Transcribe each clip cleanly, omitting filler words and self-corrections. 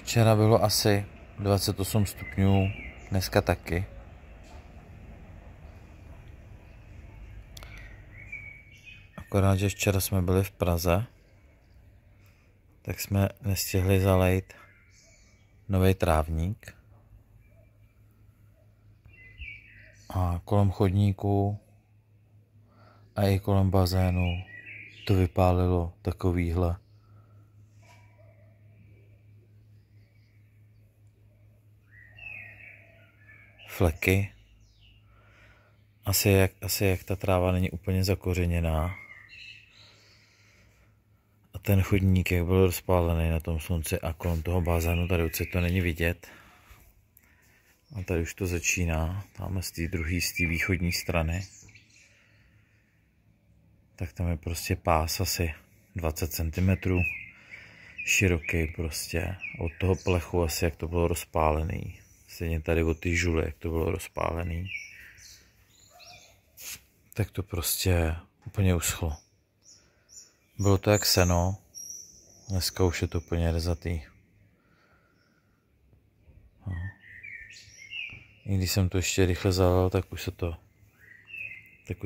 Včera bylo asi 28 stupňů, dneska taky. Akorát, že včera jsme byli v Praze, tak jsme nestihli zalejt nový trávník. A kolem chodníku a i kolem bazénu to vypálilo takovýhle fleky. Asi jak ta tráva není úplně zakořeněná. A ten chodník, jak byl rozpálený na tom slunci a kolem toho bazénu, tady určitě to není vidět. A tady už to začíná, tamhle z té druhé, z té východní strany. Tak tam je prostě pás asi 20 cm široký prostě. Od toho plechu asi jak to bylo rozpálený. Stejně tady od ty žuly, jak to bylo rozpálený. Tak to prostě úplně uschlo. Bylo to jak seno. Dneska už je to úplně rezatý. I když jsem to ještě rychle zalil, tak už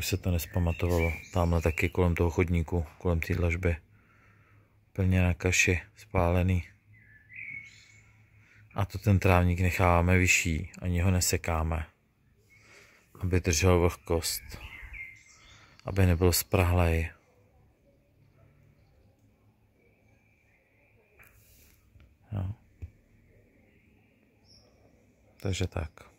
se to nespamatovalo. Tamhle taky kolem toho chodníku, kolem té dlažby. Plně na kaši, spálený. A to ten trávník necháváme vyšší, ani ho nesekáme. Aby držel vlhkost. Aby nebyl sprahlej. No. Takže tak.